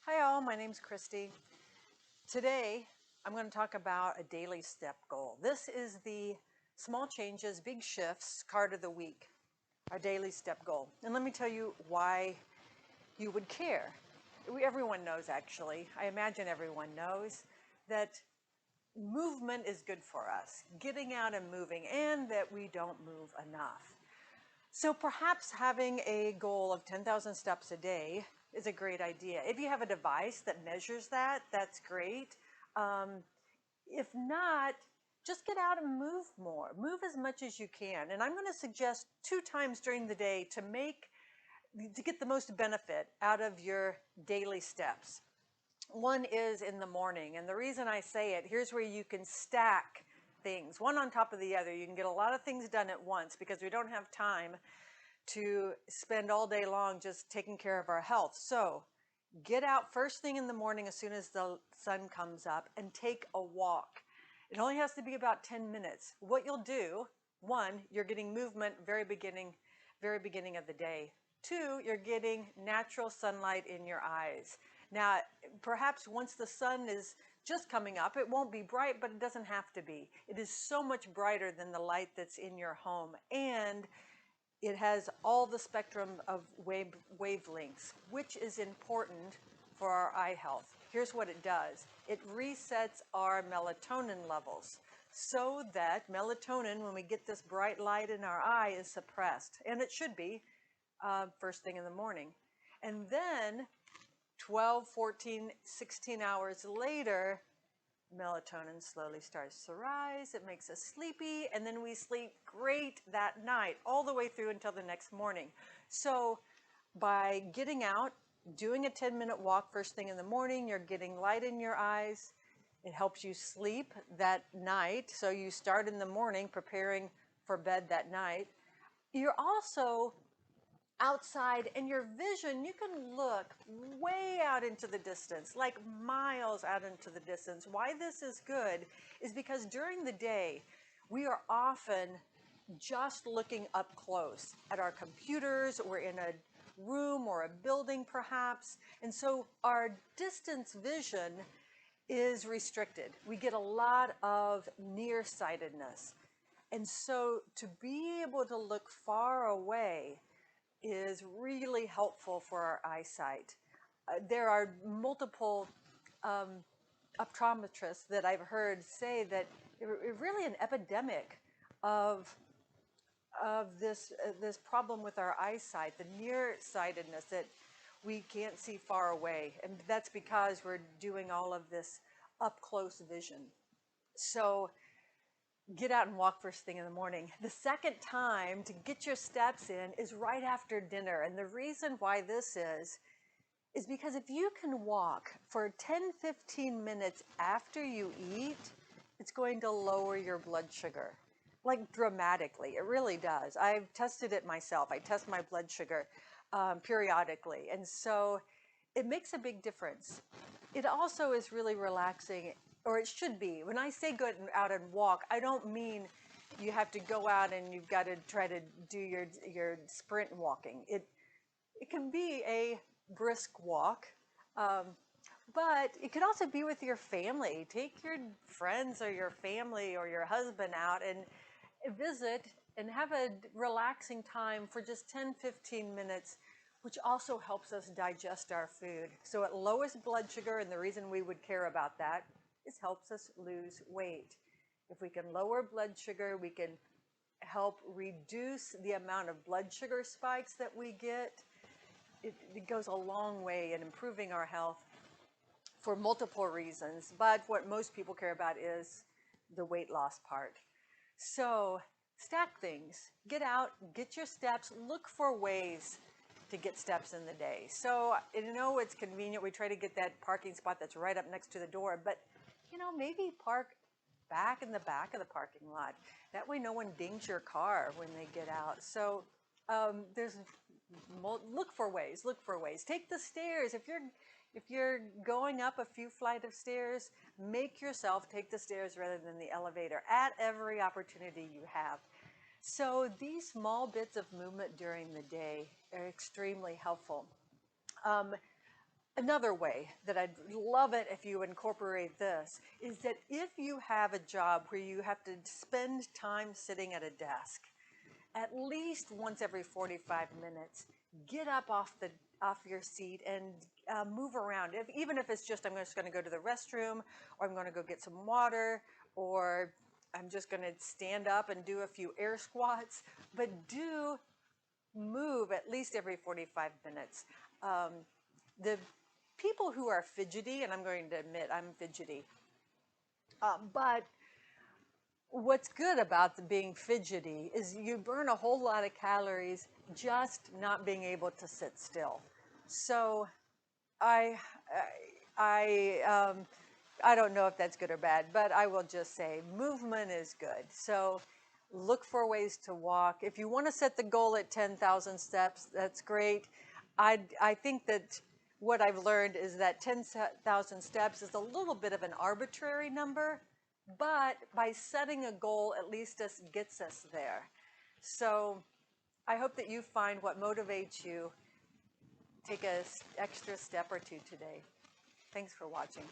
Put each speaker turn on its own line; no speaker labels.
Hi all, my name's Christy. Today I'm going to talk about a daily step goal. This is the small changes, big shifts card of the week, our daily step goal. And let me tell you why you would care. Everyone knows, actually, I imagine everyone knows that movement is good for us, getting out and moving, and that we don't move enough. So perhaps having a goal of 10,000 steps a day is a great idea. If you have a device that measures that, that's great. If not, just get out and move more. Move as much as you can. And I'm going to suggest 2 times during the day to get the most benefit out of your daily steps. One is in the morning, and the reason I say it, here's where you can stack things, one on top of the other. You can get a lot of things done at once because we don't have time to spend all day long just taking care of our health. So get out first thing in the morning as soon as the sun comes up and take a walk. It only has to be about 10 minutes. What you'll do, 1, you're getting movement very beginning of the day. 2, you're getting natural sunlight in your eyes. Now, perhaps once the sun is just coming up, it won't be bright, but it doesn't have to be. It is so much brighter than the light that's in your home. And it has all the spectrum of wavelengths, which is important for our eye health. Here's what it does. It resets our melatonin levels so that melatonin, when we get this bright light in our eye, is suppressed. And it should be first thing in the morning. And then 12, 14, 16 hours later, melatonin slowly starts to rise. It makes us sleepy, and then we sleep great that night all the way through until the next morning. So by getting out, doing a 10-minute walk first thing in the morning, you're getting light in your eyes. It helps you sleep that night. So you start in the morning preparing for bed that night. You're also outside, and your vision, you can look way out into the distance, like miles out into the distance. Why this is good is because during the day, we are often just looking up close at our computers. We're in a room or a building perhaps, and so our distance vision is restricted. We get a lot of nearsightedness. And so to be able to look far away is really helpful for our eyesight. There are multiple optometrists that I've heard say that it's really an epidemic of this problem with our eyesight, the nearsightedness, that we can't see far away, and that's because we're doing all of this up close vision. So get out and walk first thing in the morning. The second time to get your steps in is right after dinner. And the reason why this is because if you can walk for 10-15 minutes after you eat, it's going to lower your blood sugar, like dramatically. It really does. I've tested it myself. I test my blood sugar periodically. And so it makes a big difference. It also is really relaxing, or it should be. When I say go out and walk, I don't mean you have to go out and you've got to try to do your sprint walking. It can be a brisk walk, but it could also be with your family. Take your friends or your family or your husband out and visit and have a relaxing time for just 10-15 minutes, which also helps us digest our food. So it lowers blood sugar, and the reason we would care about that is helps us lose weight. If we can lower blood sugar, we can help reduce the amount of blood sugar spikes that we get. It goes a long way in improving our health for multiple reasons, but what most people care about is the weight loss part. So stack things, get out, get your steps, look for ways to get steps in the day. So I know it's convenient. We try to get that parking spot that's right up next to the door, but maybe park back in the back of the parking lot. That way no one dings your car when they get out. So look for ways. Take the stairs. If you're going up a few flights of stairs, make yourself take the stairs rather than the elevator at every opportunity you have. So these small bits of movement during the day are extremely helpful. Another way that I'd love it if you incorporate this is that if you have a job where you have to spend time sitting at a desk, at least once every 45 minutes, get up off your seat and move around. Even if it's just I'm just going to go to the restroom, or I'm going to go get some water, or I'm just going to stand up and do a few air squats, but do move at least every 45 minutes. The people who are fidgety, and I'm going to admit I'm fidgety, but what's good about being fidgety is you burn a whole lot of calories just not being able to sit still. So I, I, I don't know if that's good or bad, but I will just say movement is good. So look for ways to walk. If you want to set the goal at 10,000 steps, that's great. I think that what I've learned is that 10,000 steps is a little bit of an arbitrary number, but by setting a goal, at least this gets us there. So I hope that you find what motivates you. Take an extra step or two today. Thanks for watching.